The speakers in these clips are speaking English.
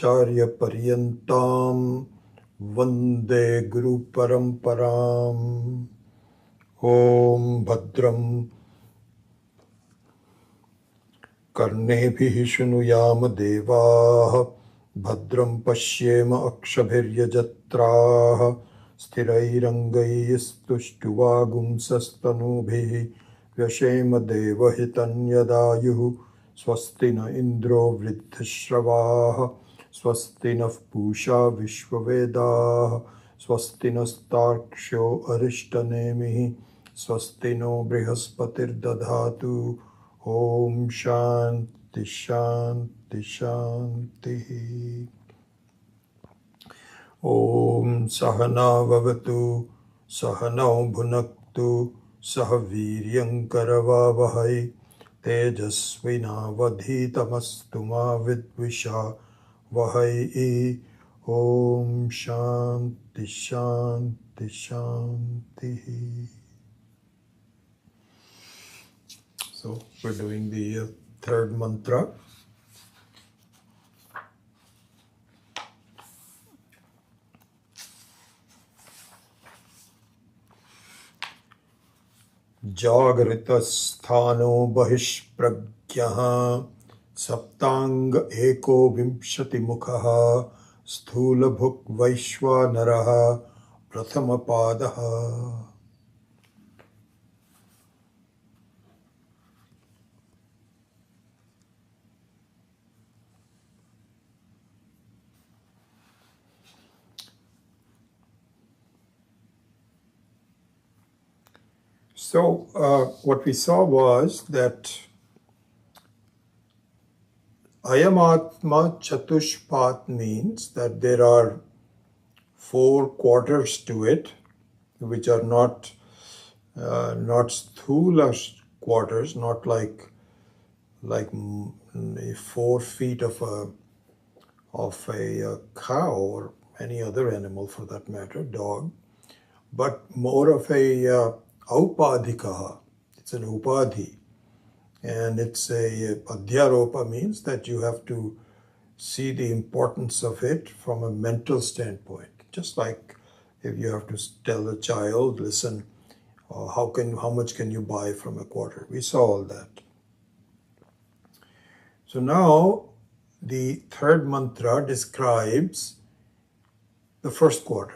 Acharya Paryantam Vande Guru Paramparam. Om Bhadram Karnebhihi Shrunuyama Devaah Bhadram Pashyema Akshabhiryajatraah Sthirairangaistushtuvaagumsastanubhihi Vyashema Devahitan Yadayuh Swasti na Indro Vridhashravah Swasti na Pusha Vishwavedah Swasti nastarksho Arishtanemihi Swasti no Brihaspatir Dadhatu. Om Shanti Shanti Shanti. Om Sahana Vavatu Sahanau Bhunaktu Sahaviryam Karavavahai Tejasvinavadhitamastu ma vidvisha vahai. Om Shanti Shanti Shanti. So we're doing the third mantra. Jagritasthano bahishpragyaha saptang eko vimshati mukhaha sthula bhuk vaishwanaraha prathama padaha. So what we saw was that Ayamatma Chatushpat means that there are 4 quarters to it, which are not sthula quarters, not like 4 feet of a cow or any other animal for that matter, dog, but more of a aupadhikaha. It's an upadhi, and it's a adhyaropa means that you have to see the importance of it from a mental standpoint. Just like if you have to tell a child, listen, how much can you buy from a quarter? We saw all that. So now the third mantra describes the first quarter.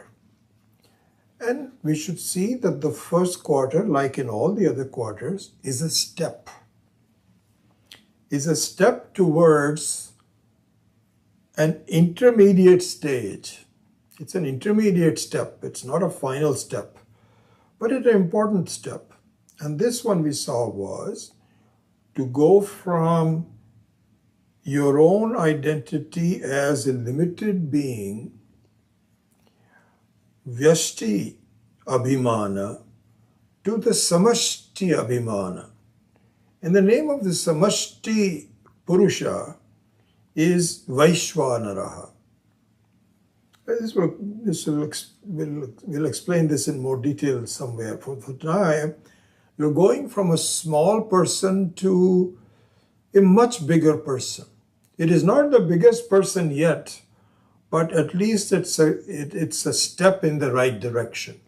And we should see that the first quarter, like in all the other quarters, is a step. Is a step towards an intermediate stage. It's an intermediate step. It's not a final step, but it's an important step. And this one we saw was to go from your own identity as a limited being, Vyashti Abhimana, to the Samashti Abhimana. And the name of the Samashti Purusha is Vaishwanaraha. We'll explain this in more detail somewhere. For now, you're going from a small person to a much bigger person. It is not the biggest person yet, but at least it's a step in the right direction.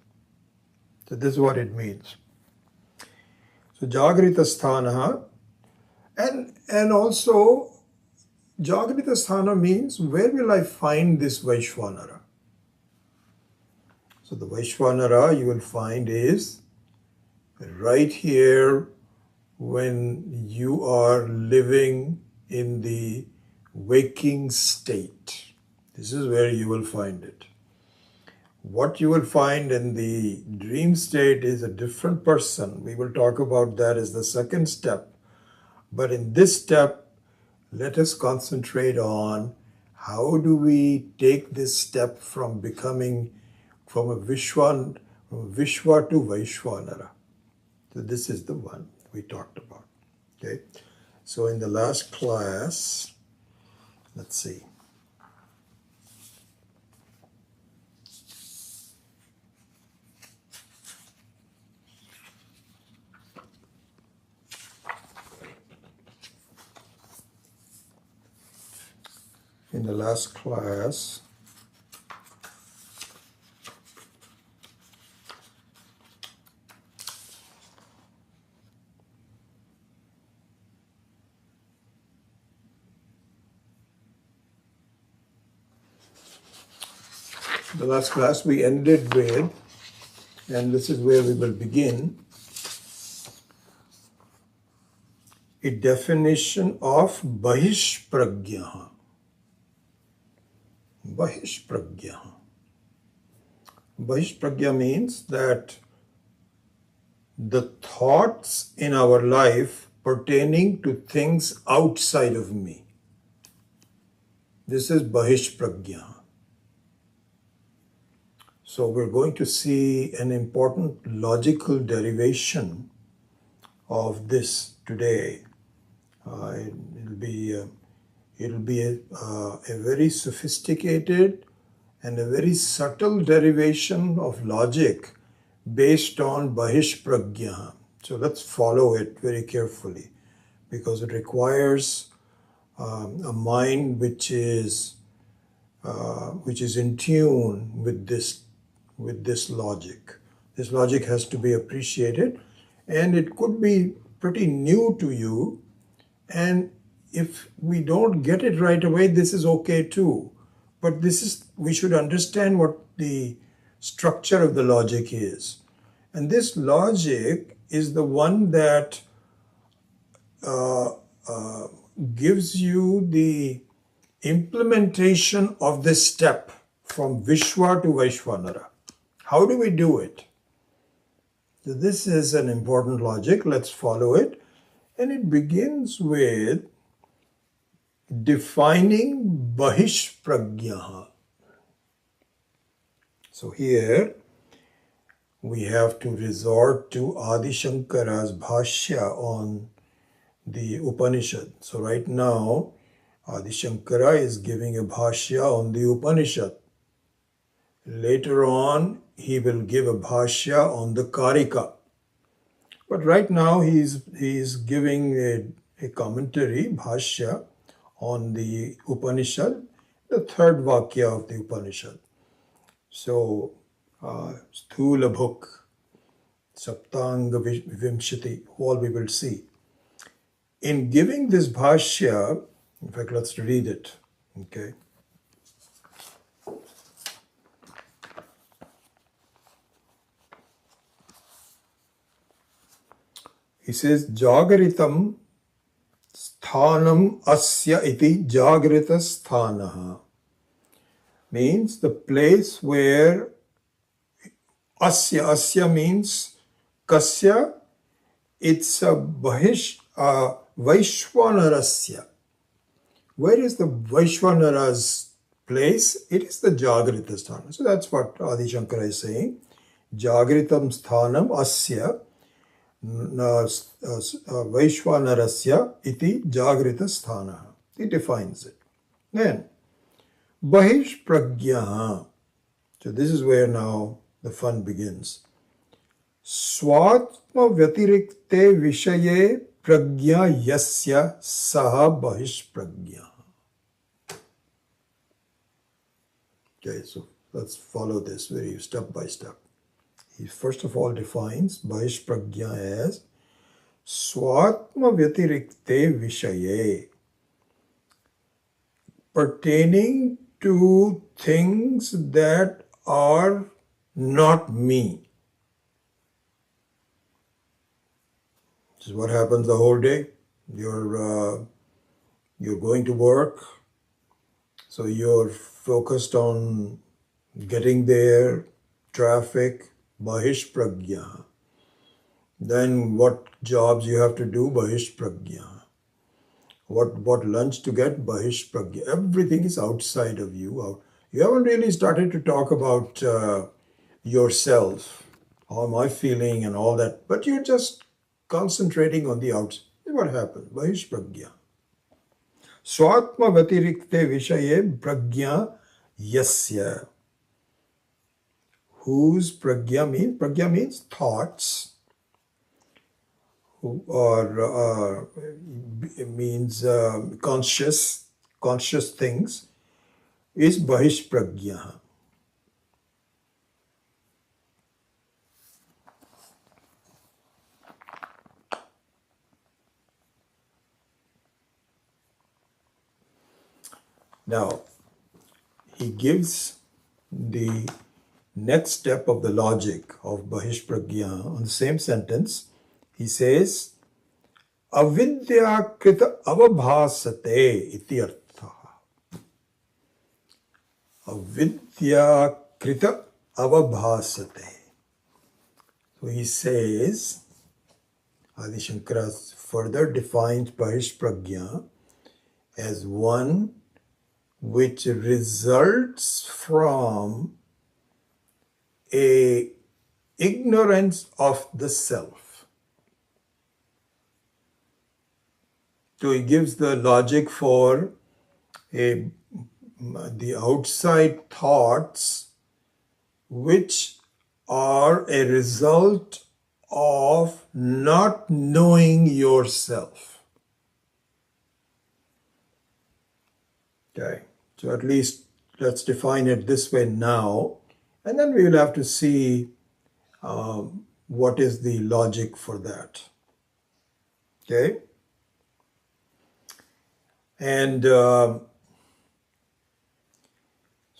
So this is what it means. So Jagrita Sthana, and also Jagrita Sthana means where will I find this Vaishwanara? So the Vaishwanara you will find is right here when you are living in the waking state. This is where you will find it. What you will find in the dream state is a different person. We will talk about that as the second step. But in this step, let us concentrate on how do we take this step from becoming from Vishwa to Vaishwanara. So this is the one we talked about. Okay. So in the last class, let's see. in the last class, we ended with, and this is where we will begin, a definition of Bahishpragya. Bahishpragya. Bahishpragya means that the thoughts in our life pertaining to things outside of me. This is Bahishpragya. So we're going to see an important logical derivation of this today. It'll be a very sophisticated and a very subtle derivation of logic based on Bahishpragya. So let's follow it very carefully, because it requires a mind which is in tune with this logic. This logic has to be appreciated, and it could be pretty new to you. And if we don't get it right away, this is okay too. But we should understand what the structure of the logic is. And this logic is the one that gives you the implementation of this step from Vishwa to Vaishwanara. How do we do it? So this is an important logic. Let's follow it. And it begins with defining Bahishpragya. So here we have to resort to Adi Shankara's Bhashya on the Upanishad. So right now, Adi Shankara is giving a Bhashya on the Upanishad. Later on, he will give a Bhashya on the Karika. But right now, he's giving a commentary, Bhashya, on the Upanishad, the third Vakya of the Upanishad. So, Sthula Bhuk, Saptanga Vimshati, all we will see. In giving this Bhashya, in fact, let's read it, okay? He says, Jagaritam sthanam asya iti jagrita sthanaha. Means the place where asya means kasya, it's a Vaishwanarasya. Where is the Vaishwanara's place? It is the Jagrita Sthana. So that's what Adi Shankara is saying. Jagritam sthanam asya Vaishwanarasya iti Jagrita Sthana. He defines it. Then, Bahishpragya. So this is where now the fun begins. Swatma Vyatirikte Vishaye Pragya Yasya Saha Bahishpragya. Okay, so let's follow this very step by step. He first of all defines Bahishpragya as Swatma Vyatirikte Vishaye, pertaining to things that are not me. This is what happens the whole day. You're going to work, so you're focused on getting there, traffic, Bahishpragya. Then what jobs you have to do, Bahishpragya. What lunch to get, Bahishpragya. Everything is outside of you. You haven't really started to talk about yourself, how am I feeling and all that, but you're just concentrating on the outside. What happens? Bahishpragya. Swatma Vatirikte Vishaye Pragya Yasya. Whose Pragya means? Pragya means thoughts, or means conscious things. is bahishpragya. Now, he gives the next step of the logic of bahishpragya on the same sentence. He says, avidya krita avabhasate iti artha. Avidya krita avabhasate. So he says, Adi Shankara further defines bahishpragya as one which results from a ignorance of the self. So he gives the logic for the outside thoughts which are a result of not knowing yourself. Okay, so at least let's define it this way now, and then we will have to see what is the logic for that. Okay, and so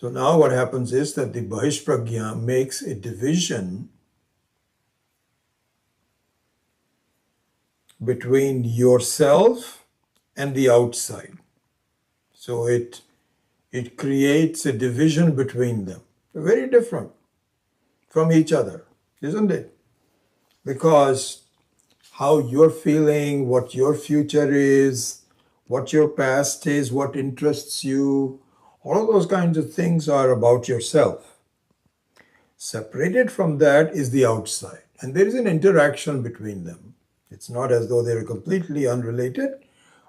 now what happens is that the bahishpragya makes a division between yourself and the outside. So it creates a division between them. They're very different from each other, isn't it? Because how you're feeling, what your future is, what your past is, what interests you, all of those kinds of things are about yourself. Separated from that is the outside, and there is an interaction between them. It's not as though they're completely unrelated,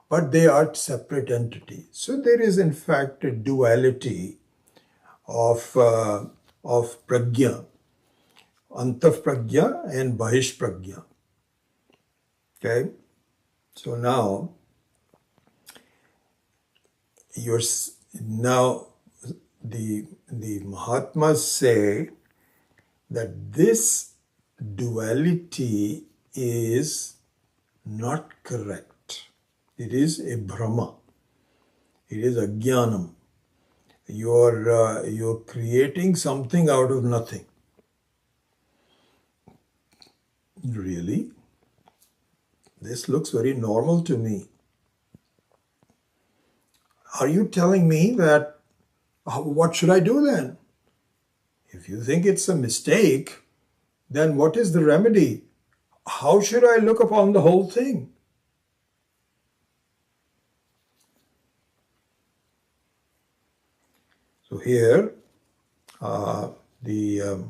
but they are separate entities. So there is in fact a duality of pragya, antav pragya and bahish pragya. Okay, so now the Mahatmas say that this duality is not correct. It is a Brahma. It is a Jnanam. You're creating something out of nothing. Really? This looks very normal to me. Are you telling me that, what should I do then? If you think it's a mistake, then what is the remedy? How should I look upon the whole thing? So here, the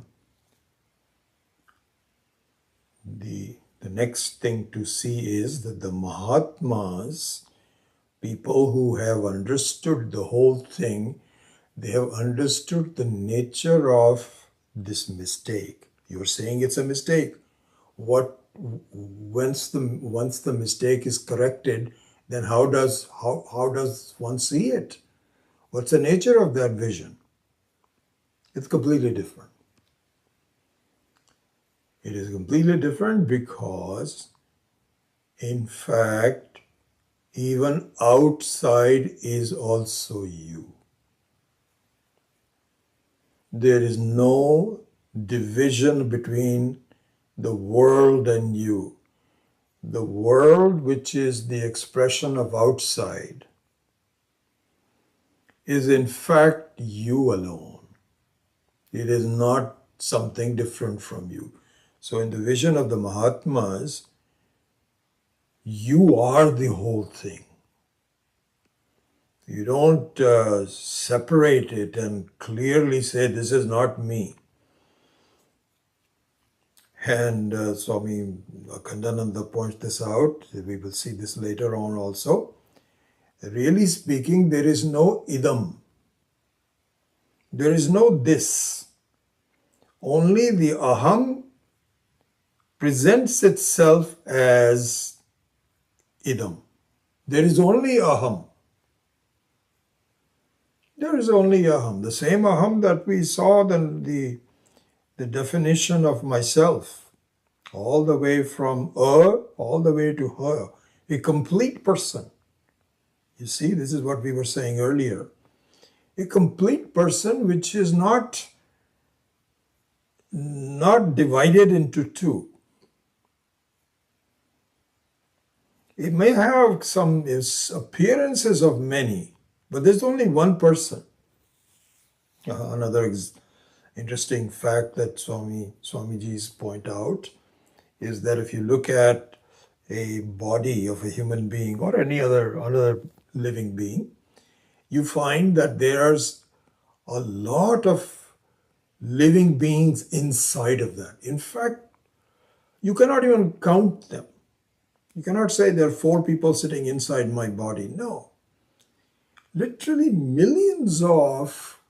next thing to see is that the Mahatmas, people who have understood the whole thing, they have understood the nature of this mistake. You're saying it's a mistake. Once the mistake is corrected, then how does one see it? What's the nature of that vision? It's completely different. It is completely different because, in fact, even outside is also you. There is no division between the world and you. The world, which is the expression of outside, is in fact you alone. It is not something different from you. So in the vision of the Mahatmas, you are the whole thing. You don't separate it and clearly say, this is not me. And Swami Akhandananda points this out. We will see this later on also. Really speaking, there is no idam. There is no this. Only the aham presents itself as idam. There is only aham. There is only aham, the same aham that we saw the definition of myself, all the way from all the way to her, a complete person. You see, this is what we were saying earlier. A complete person which is not divided into two. It may have some appearances of many, but there's only one person. Another interesting fact that Swamiji's point out is that if you look at a body of a human being or any other living being, you find that there's a lot of living beings inside of that. In fact, you cannot even count them. You cannot say there are 4 people sitting inside my body. No. Literally millions of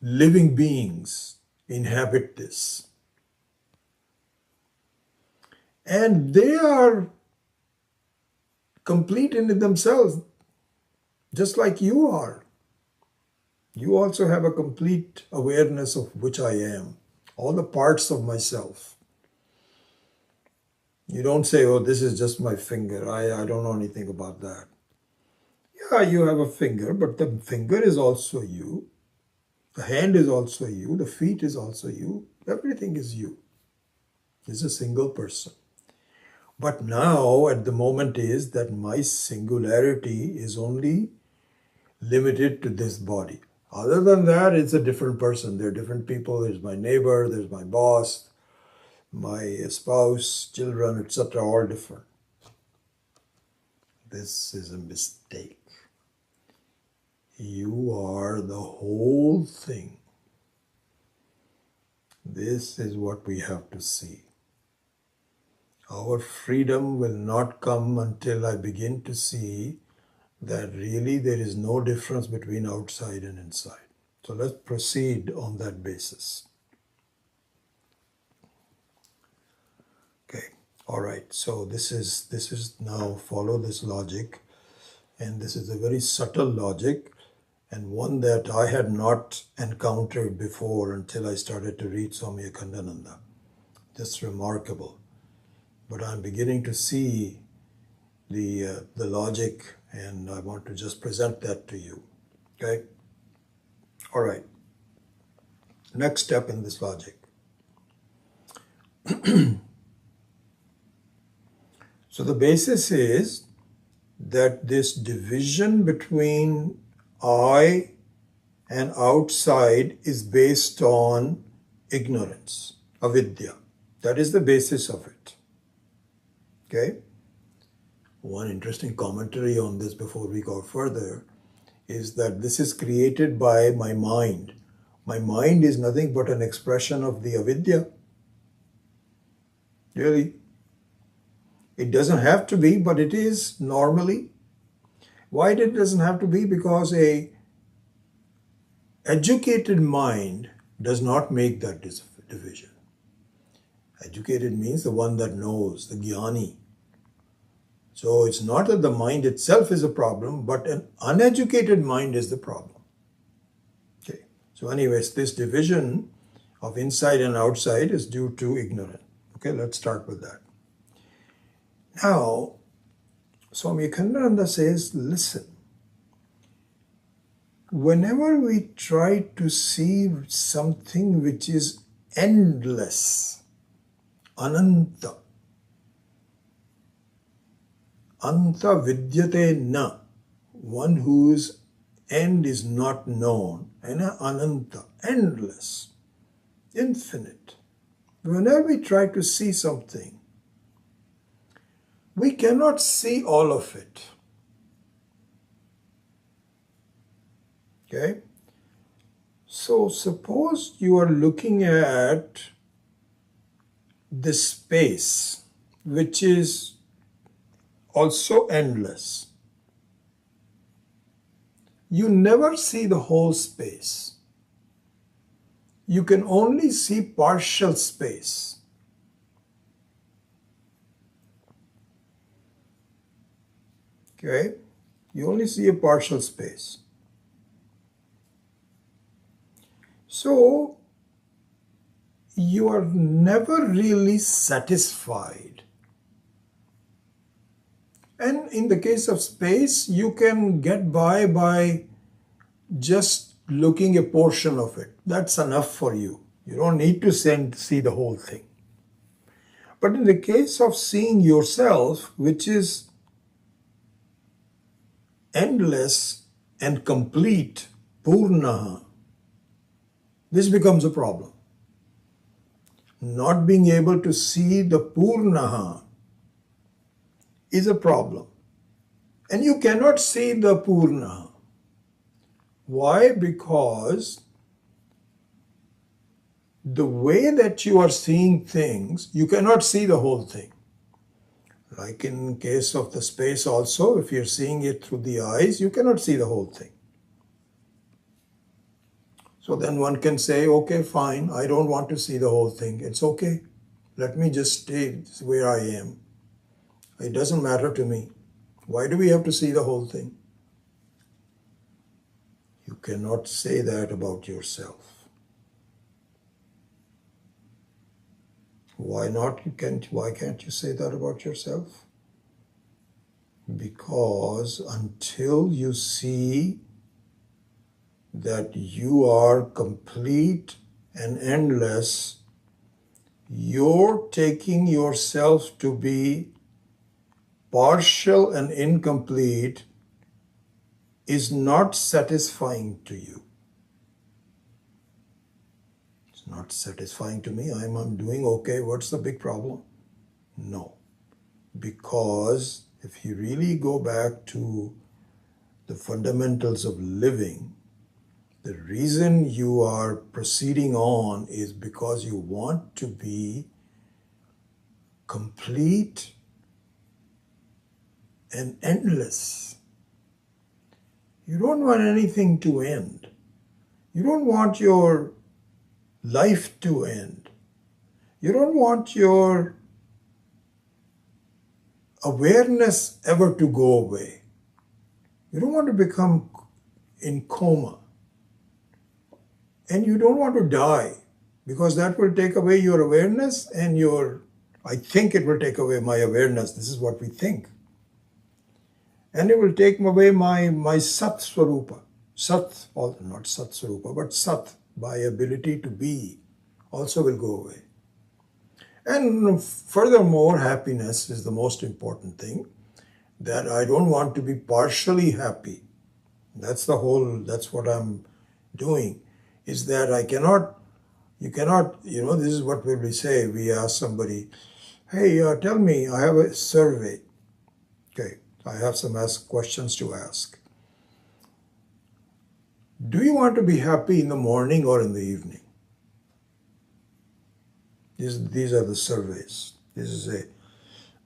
living beings inhabit this. And they are complete in themselves, just like you are. You also have a complete awareness of which I am, all the parts of myself. You don't say, oh, this is just my finger. I don't know anything about that. Yeah, you have a finger, but the finger is also you. The hand is also you. The feet is also you. Everything is you. It's a single person. But now, at the moment is that my singularity is only limited to this body. Other than that, it's a different person. There are different people. There's my neighbor, there's my boss, my spouse, children, etc., all different. This is a mistake. You are the whole thing. This is what we have to see. Our freedom will not come until I begin to see that really there is no difference between outside and inside. So let's proceed on that basis. Okay, all right. So this is now follow this logic, and this is a very subtle logic, and one that I had not encountered before until I started to read Swami Akhandananda. Just remarkable. But I'm beginning to see the logic, and I want to just present that to you. Okay? All right. Next step in this logic. So the basis is that this division between I and outside is based on ignorance, avidya. That is the basis of it. Okay? One interesting commentary on this before we go further is that this is created by my mind. My mind is nothing but an expression of the avidya. Really? It doesn't have to be, but it is normally. Why it doesn't have to be? Because a educated mind does not make that division. Educated means the one that knows, the jnani. So it's not that the mind itself is a problem, but an uneducated mind is the problem. Okay. So anyways, this division of inside and outside is due to ignorance. Okay, let's start with that. Now, Swami Akhandananda says, listen, whenever we try to see something which is endless, ananta, anta vidyate na, one whose end is not known, and ananta, endless, infinite. Whenever we try to see something, we cannot see all of it. Okay? So suppose you are looking at the space, which is also endless. You never see the whole space. You can only see partial space. Okay? You only see a partial space. So you are never really satisfied. And in the case of space, you can get by just looking a portion of it. That's enough for you. You don't need to see the whole thing. But in the case of seeing yourself, which is endless and complete, Purna, this becomes a problem. Not being able to see the Purna is a problem. And you cannot see the Purna. Why? Because the way that you are seeing things, you cannot see the whole thing. Like in case of the space also, if you're seeing it through the eyes, you cannot see the whole thing. So then one can say, okay, fine, I don't want to see the whole thing. It's okay. Let me just stay where I am. It doesn't matter to me. Why do we have to see the whole thing? You cannot say that about yourself. Why not? Why can't you say that about yourself? Because until you see that you are complete and endless, you're taking yourself to be partial and incomplete is not satisfying to you. It's not satisfying to me. I'm doing okay. What's the big problem? No. Because if you really go back to the fundamentals of living, the reason you are proceeding on is because you want to be complete and endless. You don't want anything to end. You don't want your life to end. You don't want your awareness ever to go away. You don't want to become in coma. And you don't want to die, because that will take away your awareness and I think it will take away my awareness. This is what we think. And it will take away my Sat Swarupa. Sat, not Sat Swarupa, but Sat, my ability to be, also will go away. And furthermore, happiness is the most important thing, that I don't want to be partially happy. That's what I'm doing, is that you cannot, this is what we say. We ask somebody, hey, tell me, I have a survey. Okay, I have some questions to ask. Do you want to be happy in the morning or in the evening? These are the surveys. This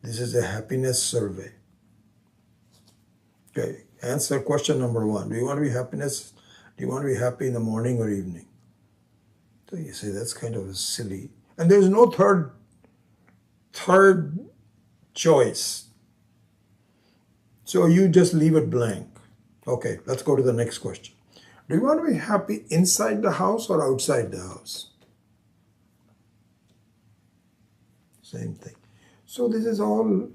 is a happiness survey. Okay, answer question number 1. Do you want to be happy in the morning or evening? So you say that's kind of silly. And there's no third choice. So you just leave it blank. Okay, let's go to the next question. Do you want to be happy inside the house or outside the house? Same thing. So this is all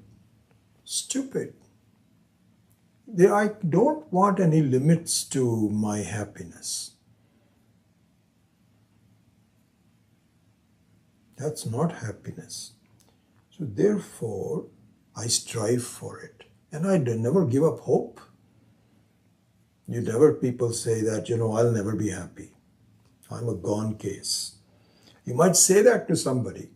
stupid. I don't want any limits to my happiness. That's not happiness. So therefore, I strive for it. And I never give up hope. People say that, I'll never be happy. I'm a gone case. You might say that to somebody,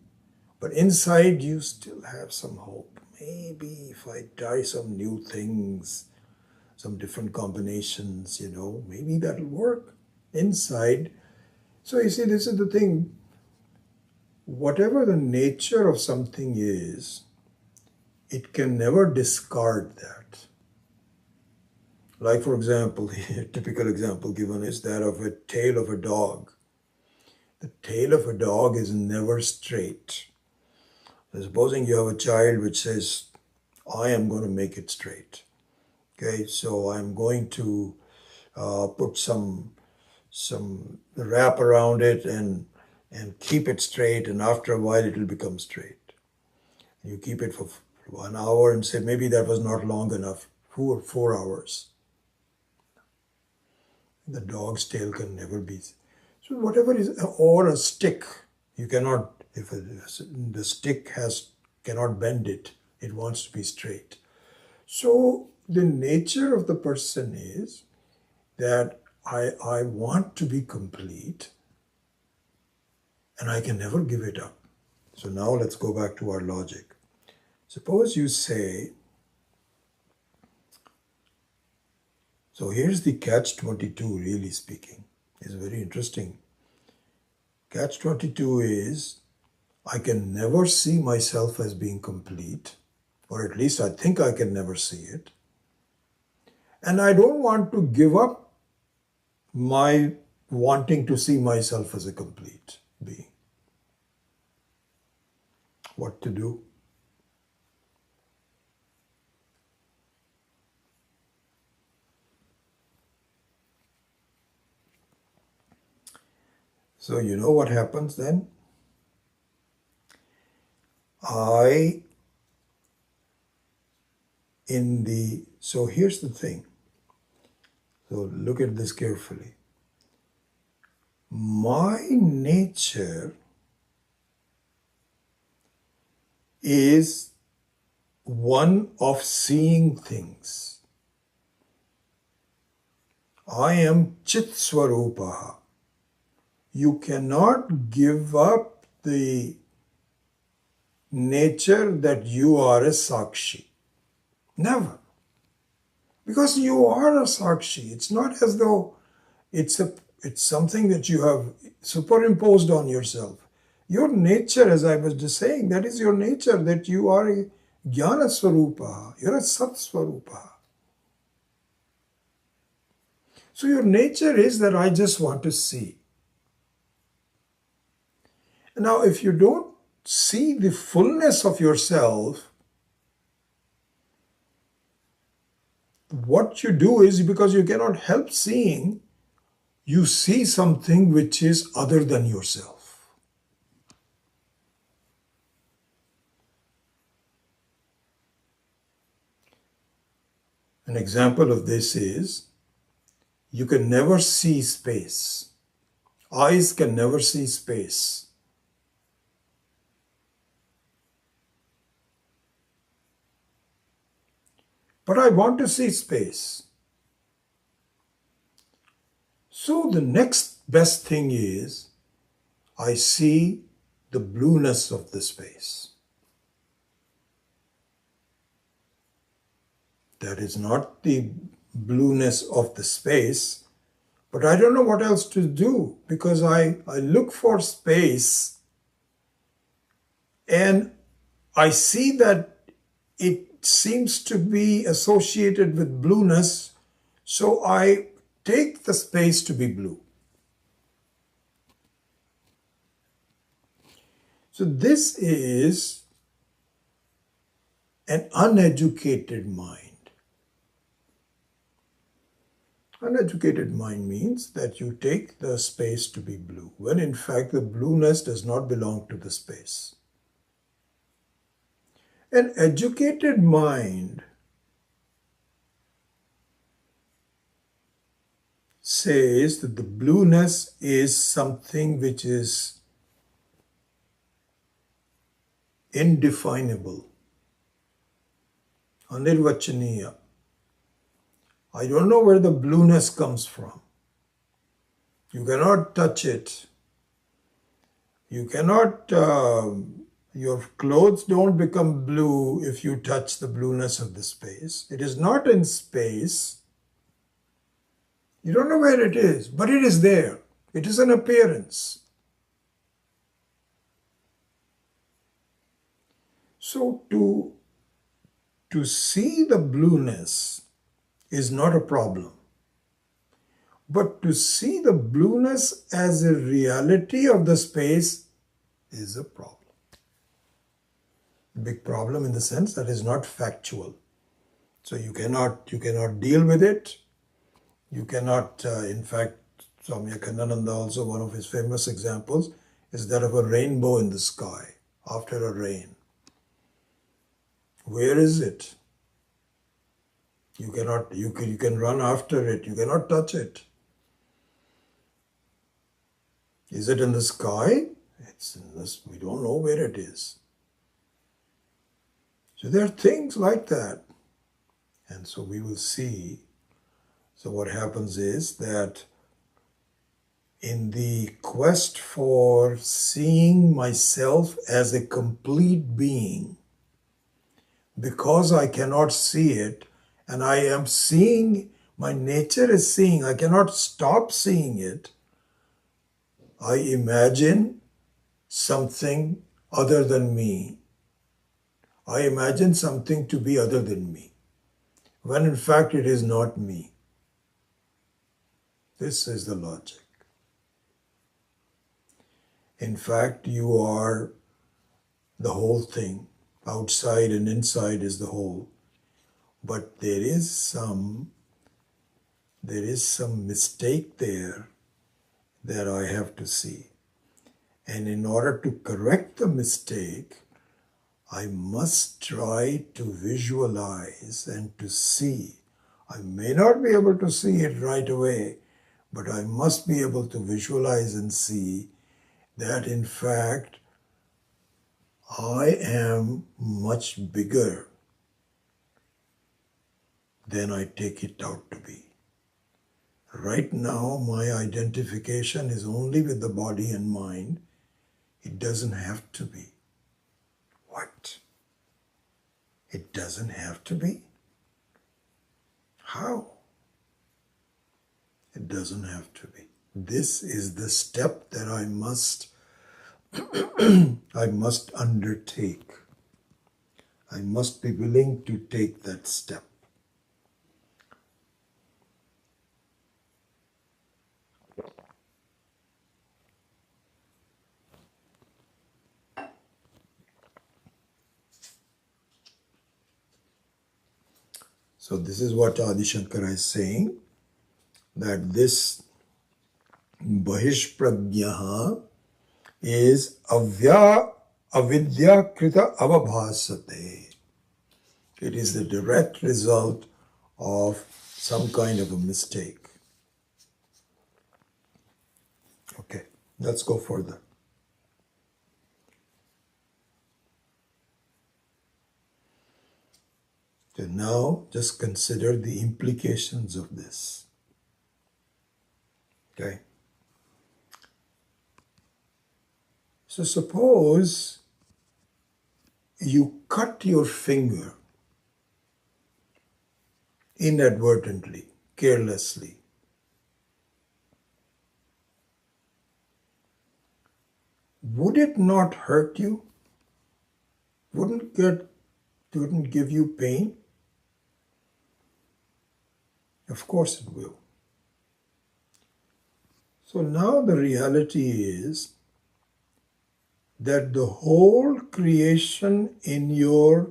but inside you still have some hope. Maybe if I try some new things, some different combinations, maybe that'll work inside. So you see, this is the thing. Whatever the nature of something is, it can never discard that. Like, for example, a typical example given is that of a tail of a dog. The tail of a dog is never straight. Supposing you have a child which says, I am going to make it straight. Okay, so I'm going to put some some wrap around it and keep it straight, and after a while it will become straight. You keep it for 1 hour and say maybe that was not long enough, 4 hours. The dog's tail can never be. So whatever is, or a stick, you cannot, if the stick cannot bend it, it wants to be straight. So the nature of the person is that I want to be complete and I can never give it up. So now let's go back to our logic. Suppose you say, so here's the catch-22 really speaking. It's very interesting. Catch-22 is, I can never see myself as being complete, or at least I think I can never see it. And I don't want to give up my wanting to see myself as a complete being. What to do? So you know what happens then? So here's the thing. So look at this carefully. My nature is one of seeing things. I am Chit Swarupaha. You cannot give up the nature that you are a Sakshi. Never. Because you are a Sakshi. It's not as though it's something that you have superimposed on yourself. Your nature, as I was just saying, that is your nature, that you are a Jnana Swarupa, you're a Sat Swarupa. So your nature is that I just want to see. Now, if you don't see the fullness of yourself, what you do is, because you cannot help seeing, you see something which is other than yourself. An example of this is, you can never see space. Eyes can never see space. But I want to see space. So the next best thing is, I see the blueness of the space. That is not the blueness of the space, but I don't know what else to do, because I look for space and I see that it seems to be associated with blueness, so I take the space to be blue. So this is an uneducated mind. Uneducated mind means that you take the space to be blue, when in fact the blueness does not belong to the space. An educated mind says that the blueness is something which is indefinable, anirvachaniya. I don't know where the blueness comes from. You cannot touch it. You cannot, your clothes don't become blue if you touch the blueness of the space. It is not in space. You don't know where it is, but it is there. It is an appearance. So to see the blueness is not a problem. But to see the blueness as a reality of the space is a problem. Big problem in the sense that is not factual. So you cannot deal with it. You cannot, in fact, Swami Akhandananda also, one of his famous examples is that of a rainbow in the sky after a rain. Where is it? You can run after it, you cannot touch it. Is it in the sky? It's in this, we don't know where it is. So there are things like that. And so we will see. So what happens is that in the quest for seeing myself as a complete being, because I cannot see it, and I am seeing, my nature is seeing, I cannot stop seeing it, I imagine something other than me. I imagine something to be other than me, when in fact it is not me. This is the logic. In fact, you are the whole thing. Outside and inside is the whole. But there is some mistake there that I have to see. And in order to correct the mistake, I must try to visualize and to see. I may not be able to see it right away, but I must be able to visualize and see that in fact I am much bigger than I take it out to be. Right now, my identification is only with the body and mind. It doesn't have to be. What? It doesn't have to be? How? It doesn't have to be. This is the step that I must undertake. I must be willing to take that step. So this is what Adi Shankara is saying, that this Bahishprajnaha is avidya krita avabhasate. It is the direct result of some kind of a mistake. Okay, let's go further. So now just consider the implications of this. Okay. So suppose you cut your finger inadvertently, carelessly. Would it not hurt you? Wouldn't give you pain? Of course it will. So now the reality is that the whole creation in your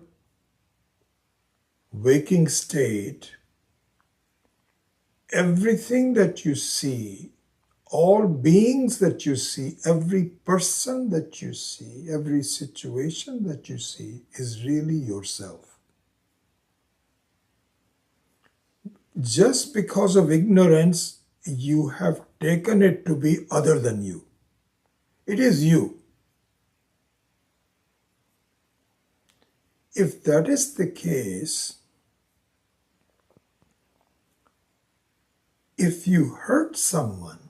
waking state, everything that you see, all beings that you see, every person that you see, every situation that you see is really yourself. Just because of ignorance, you have taken it to be other than you. It is you. If that is the case, if you hurt someone,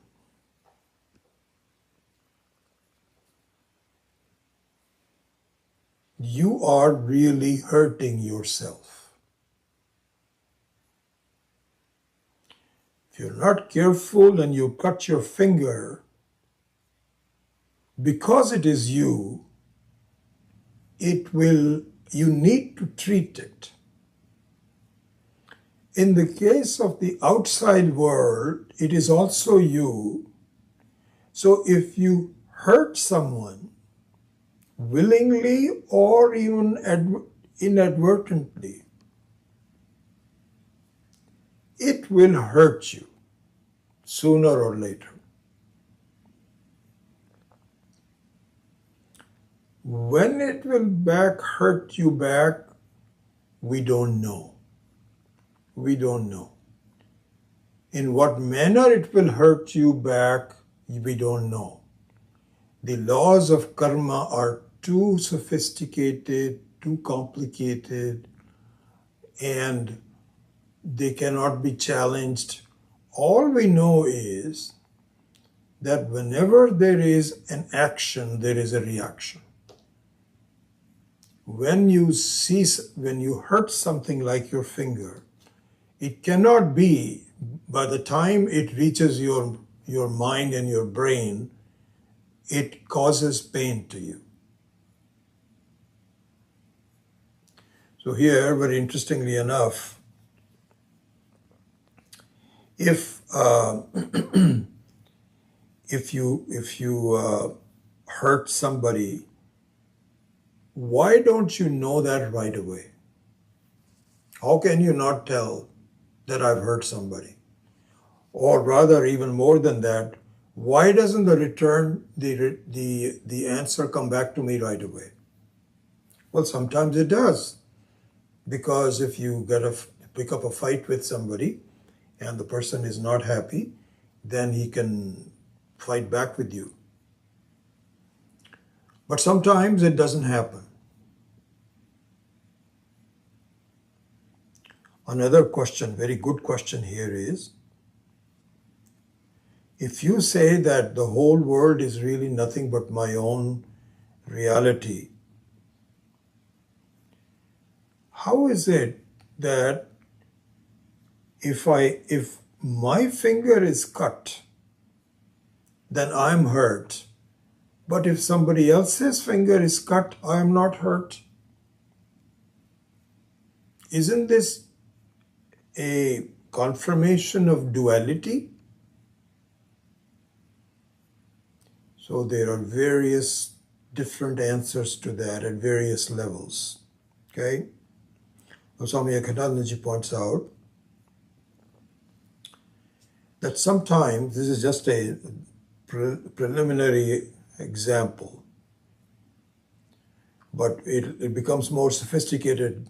you are really hurting yourself. If you're not careful and you cut your finger, because it is you, you need to treat it. In the case of the outside world, it is also you. So if you hurt someone, willingly or even inadvertently, it will hurt you sooner or later. When it will hurt you back, we don't know. We don't know. In what manner it will hurt you back, we don't know. The laws of karma are too sophisticated, too complicated, and they cannot be challenged. All we know is that whenever there is an action, there is a reaction. When you hurt something like your finger, it cannot be by the time it reaches your mind and your brain, it causes pain to you. So here, very interestingly enough, if you hurt somebody, why don't you know that right away? How can you not tell that I've hurt somebody? Or rather, even more than that, why doesn't the answer come back to me right away? Well, sometimes it does, because if you pick up a fight with somebody and the person is not happy, then he can fight back with you. But sometimes it doesn't happen. Another question, very good question here is, if you say that the whole world is really nothing but my own reality, how is it that if my finger is cut, then I'm hurt, but if somebody else's finger is cut, I'm not hurt? Isn't this a confirmation of duality? So there are various different answers to that at various levels. Okay? Swami Akhandandaji points out that sometimes, this is just a preliminary example, but it becomes more sophisticated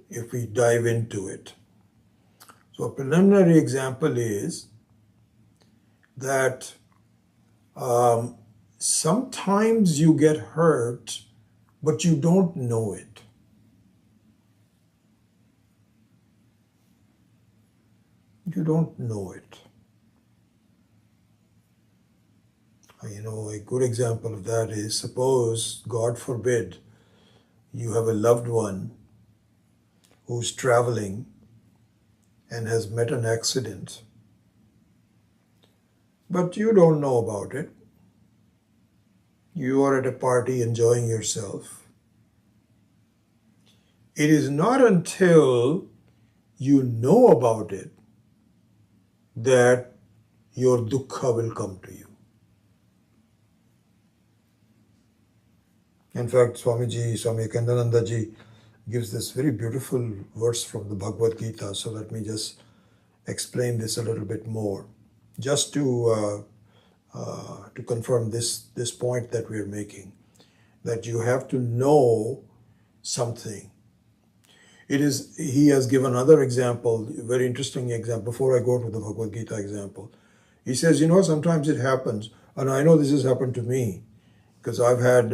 if we dive into it. So a preliminary example is that sometimes you get hurt, but you don't know it. You don't know it. A good example of that is, suppose, God forbid, you have a loved one who's traveling and has met an accident, but you don't know about it. You are at a party enjoying yourself. It is not until you know about it that your dukkha will come to you. In fact, Swami Akhandandaji gives this very beautiful verse from the Bhagavad Gita. So let me just explain this a little bit more, just to confirm this point that we're making, that you have to know something. He has given another example, a very interesting example, before I go to the Bhagavad Gita example. He says, sometimes it happens, and I know this has happened to me, because I've had,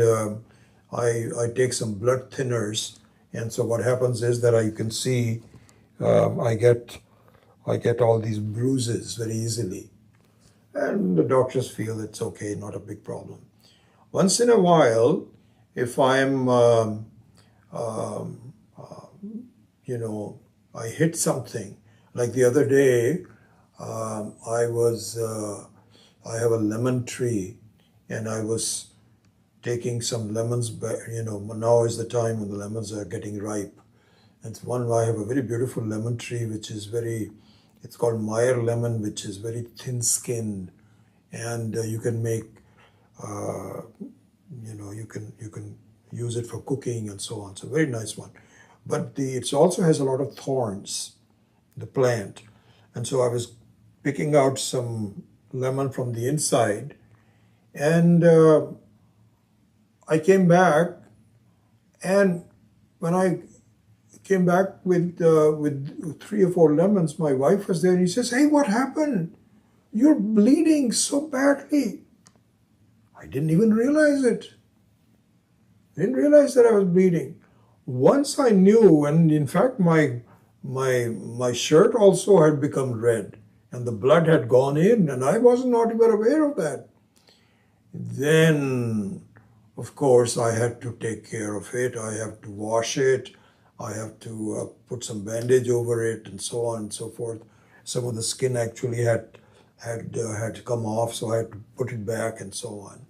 I take some blood thinners, and so what happens is that you can see I get all these bruises very easily. And the doctors feel it's okay, not a big problem. Once in a while, if I'm, I hit something, like the other day, I have a lemon tree, and I was taking some lemons, now is the time when the lemons are getting ripe. And I have a very beautiful lemon tree, which is it's called Meyer lemon, which is very thin-skinned, and you can make, you can use it for cooking and so on. It's a very nice one. But it also has a lot of thorns, the plant. And so I was picking out some lemon from the inside, and I came back, and when I came back with 3 or 4 lemons, my wife was there, and he says, "Hey, what happened? You're bleeding so badly." I didn't even realize it. I didn't realize that I was bleeding. Once I knew, and in fact my shirt also had become red, and the blood had gone in, and I was not even aware of that. Then, of course, I had to take care of it. I have to wash it. I have to put some bandage over it, and so on and so forth. Some of the skin actually had come off, so I had to put it back, and so on.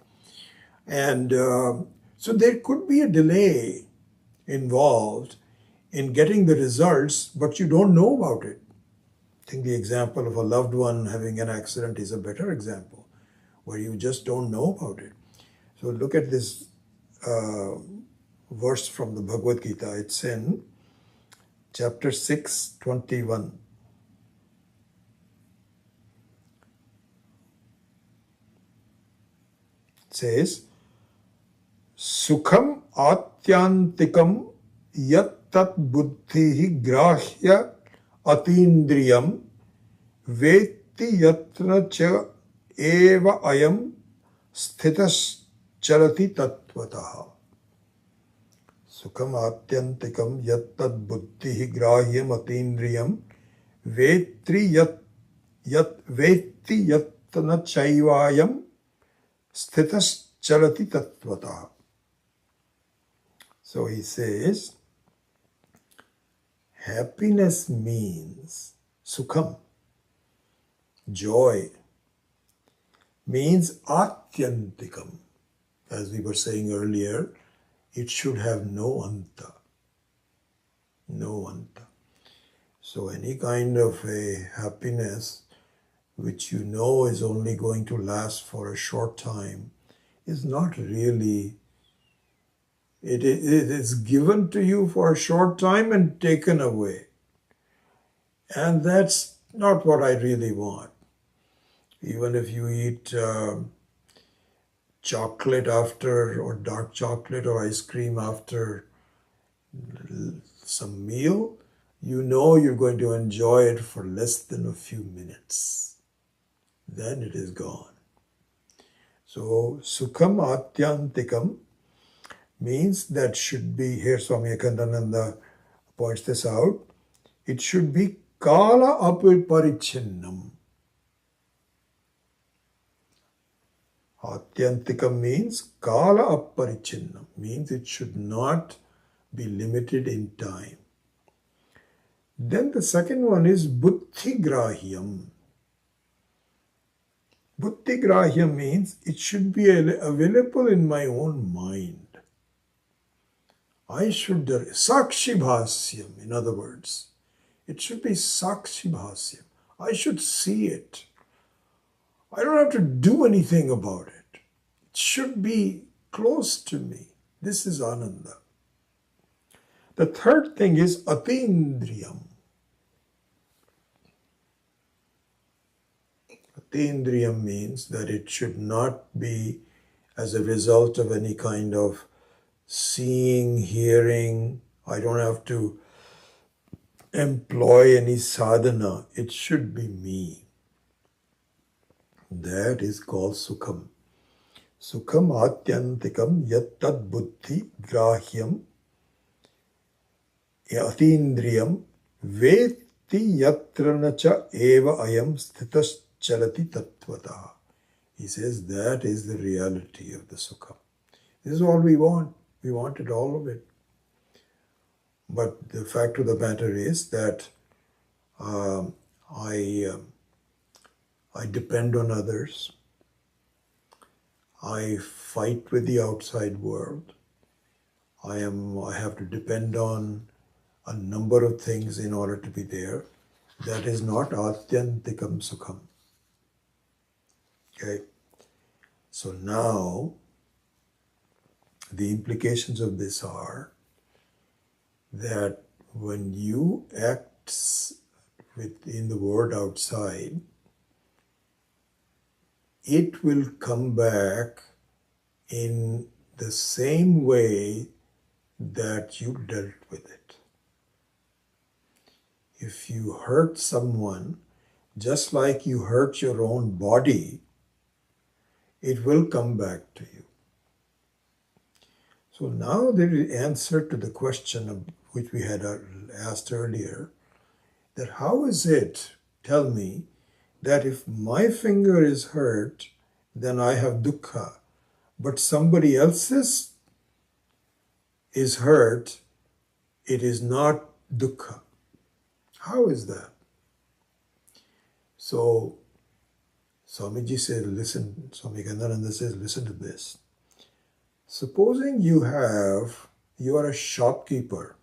And so there could be a delay involved in getting the results, but you don't know about it. I think the example of a loved one having an accident is a better example, where you just don't know about it. So look at this verse from the Bhagavad Gita. It's in chapter 6, 21. It says, Sukham atyantikam yat tat buddhihi grahya atindriyam veti yatra cha eva ayam sthitas charati tattvataha. Sukham atyantikam yat tat buddhihi grahyam atindriyam veti yatna chaivayam sthitas charati tattvataha. So he says, happiness means sukham, joy, means atyantikam. As we were saying earlier, it should have no anta. No anta. So any kind of a happiness which you know is only going to last for a short time is not really. It is given to you for a short time and taken away. And that's not what I really want. Even if you eat chocolate after, or dark chocolate or ice cream after some meal, you know you're going to enjoy it for less than a few minutes. Then it is gone. So, sukham atyantikam means that should be, here Swami Akhandananda points this out, it should be kala aparichinnam. Atyantikam means kala aparichinnam, means it should not be limited in time. Then the second one is buddhigrahyam. Buddhigrahyam means it should be available in my own mind. I should, sakshi bhasyam, in other words. It should be sakshi bhasyam. I should see it. I don't have to do anything about it. It should be close to me. This is ananda. The third thing is atindriyam. Atindriyam means that it should not be as a result of any kind of seeing, hearing. I don't have to employ any sadhana. It should be me. That is called sukham. Sukham atyantikam yat tad buddhi grahyam atindriyam veti yatra nacha eva ayam sthitas charati tattvataha. He says that is the reality of the sukham. This is all we want. We wanted all of it. But the fact of the matter is that I depend on others. I fight with the outside world. I have to depend on a number of things in order to be there. That is not atyantikam sukham. Okay. So now the implications of this are that when you act within the world outside, it will come back in the same way that you dealt with it. If you hurt someone, just like you hurt your own body, it will come back to you. So now the answer to the question which we had asked earlier, that how is it, tell me, that if my finger is hurt, then I have dukkha, but somebody else's is hurt, it is not dukkha. How is that? So Swamiji said, listen, Swami Gandananda says, listen to this. Supposing you are a shopkeeper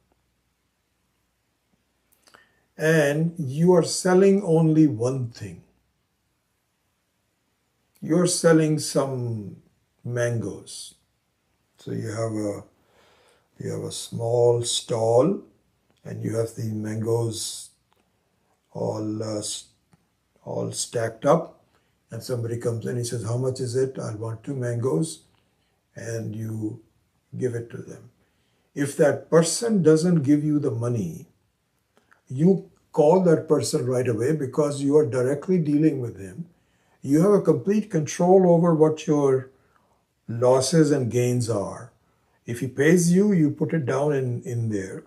and you are selling only one thing. You're selling some mangoes. So you have a small stall and you have the mangoes all stacked up, and somebody comes in, he says, how much is it? I want 2 mangoes, and you give it to them. If that person doesn't give you the money, you call that person right away because you are directly dealing with him. You have a complete control over what your losses and gains are. If he pays you, you put it down in there.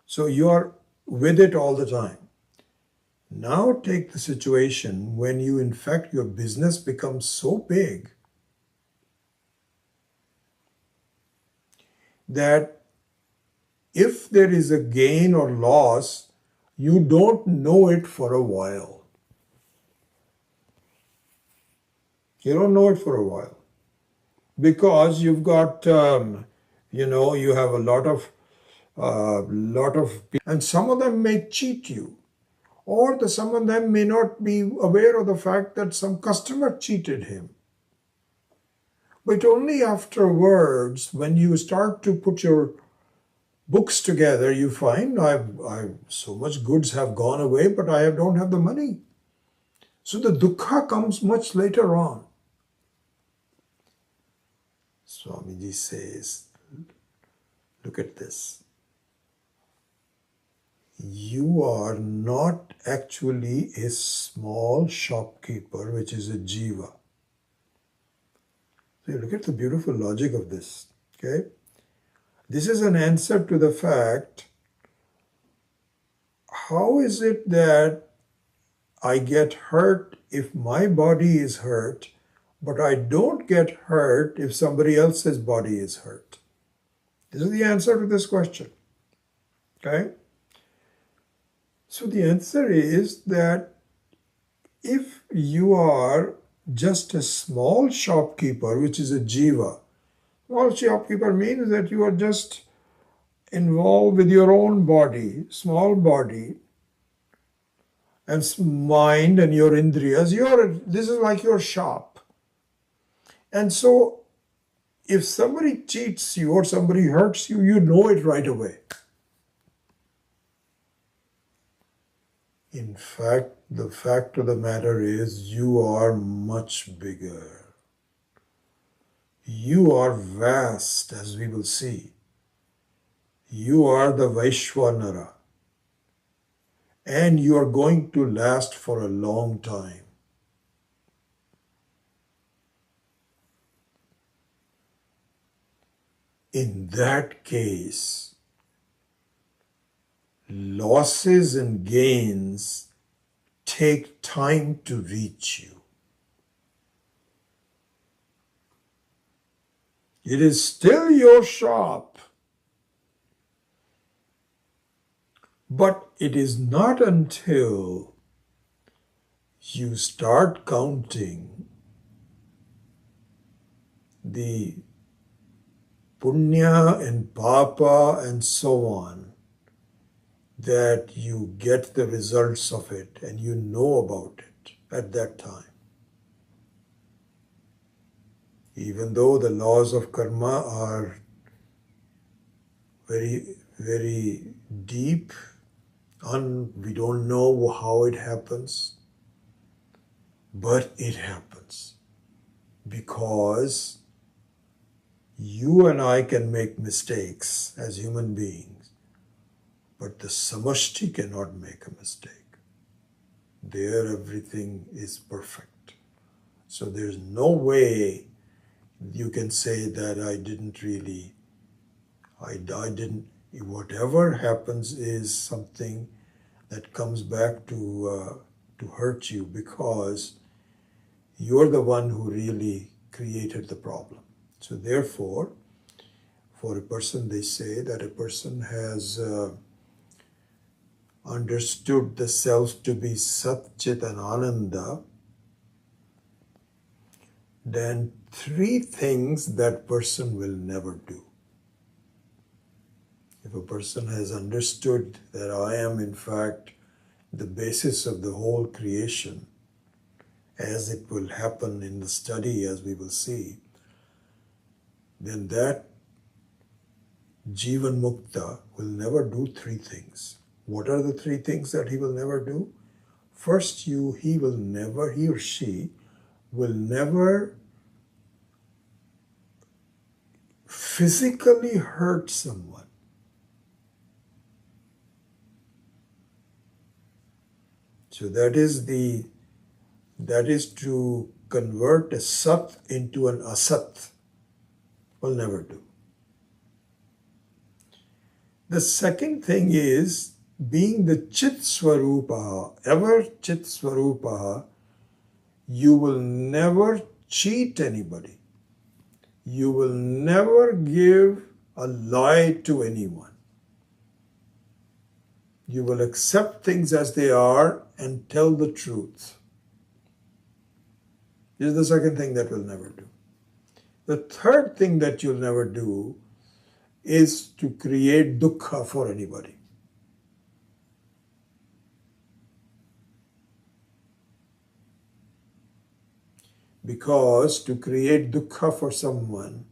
So you are with it all the time. Now take the situation when you, in fact, your business becomes so big that if there is a gain or loss, you don't know it for a while. You don't know it for a while. Because you've got, you have a lot of people, and some of them may cheat you. Or some of them may not be aware of the fact that some customer cheated him. But only afterwards, when you start to put your books together, you find I've so much goods have gone away, but I don't have the money. So the dukkha comes much later on. Swamiji says, look at this. You are not actually a small shopkeeper, which is a jiva. So you look at the beautiful logic of this. Okay? This is an answer to the fact, how is it that I get hurt if my body is hurt, but I don't get hurt if somebody else's body is hurt? This is the answer to this question. Okay? So the answer is that if you are just a small shopkeeper, which is a jiva, small shopkeeper means that you are just involved with your own body, small body, and mind and your indriyas. This is like your shop. And so if somebody cheats you or somebody hurts you, you know it right away. In fact, the fact of the matter is you are much bigger. You are vast, as we will see. You are the Vaishwanara. And you are going to last for a long time. In that case, losses and gains take time to reach you. It is still your shop, but it is not until you start counting the punya and papa and so on that you get the results of it and you know about it at that time. Even though the laws of karma are very, very deep, and we don't know how it happens, but it happens because You and I can make mistakes as human beings, but the samashti cannot make a mistake. There everything is perfect. So there's no way you can say that I didn't, whatever happens is something that comes back to hurt you because you're the one who really created the problem. So therefore, for a person, they say that a person has understood the self to be Sat, Chit and Ananda, then three things that person will never do. If a person has understood that I am in fact the basis of the whole creation, as it will happen in the study as we will see, then that Jivan Mukta will never do three things. What are the three things that he will never do? First, he or she will never physically hurt someone. So that is to convert a Sat into an Asat. Will never do. The second thing is, being the Chit Swarupa, ever Chit Swarupa, you will never cheat anybody. You will never give a lie to anyone. You will accept things as they are and tell the truth. This is the second thing that we'll never do. The third thing that you'll never do is to create dukkha for anybody. Because to create dukkha for someone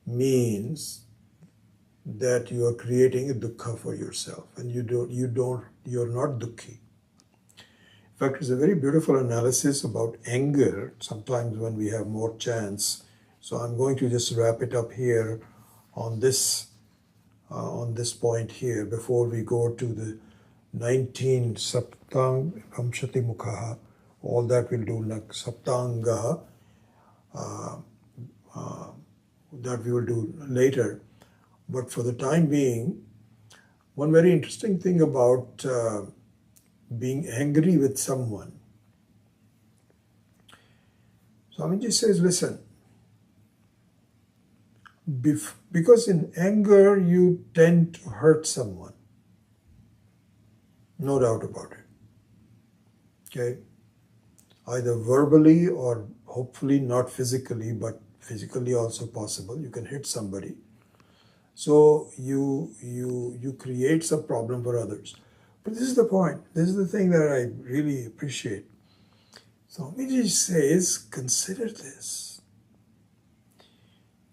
means that you are creating a dukkha for yourself, and you're not dukkhi. In fact, it's a very beautiful analysis about anger, sometimes when we have more chance. So I'm going to just wrap it up here on this point here before we go to the 19 Saptang Vamshati Mukhaha. All that we'll do like Saptangaha, that we will do later. But for the time being, one very interesting thing about being angry with someone. Swamiji says, listen, because in anger you tend to hurt someone. No doubt about it. Okay? Either verbally or hopefully not physically, but physically also possible. You can hit somebody. So you create some problem for others. But this is the point. This is the thing that I really appreciate. Swamiji says, consider this.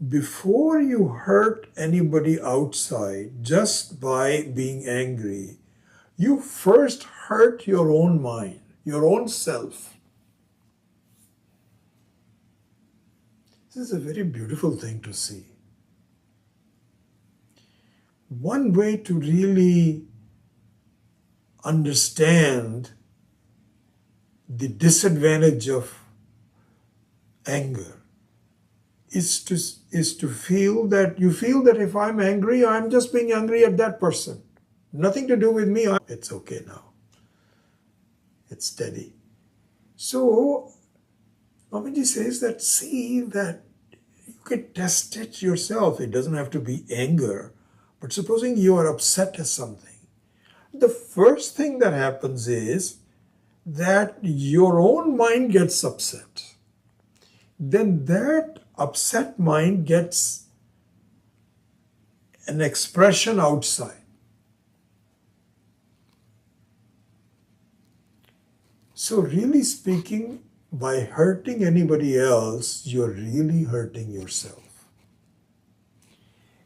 Before you hurt anybody outside just by being angry, you first hurt your own mind, your own self. This is a very beautiful thing to see. One way to really understand the disadvantage of anger is to feel that if I'm angry, I'm just being angry at that person. Nothing to do with me. It's okay now. It's steady. So, Swamiji says that, see that you can test it yourself. It doesn't have to be anger. But supposing you are upset at something, the first thing that happens is that your own mind gets upset. Then that upset mind gets an expression outside. So really speaking, by hurting anybody else, you're really hurting yourself.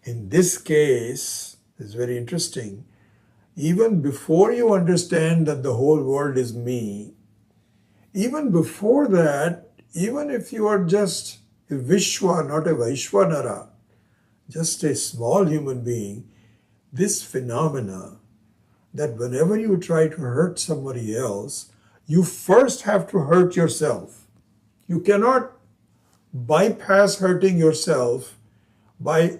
In this case, it's very interesting. Even before you understand that the whole world is me, even before that, even if you are just a Vishwa, not a Vaishwanara, just a small human being, this phenomena that whenever you try to hurt somebody else, you first have to hurt yourself. You cannot bypass hurting yourself by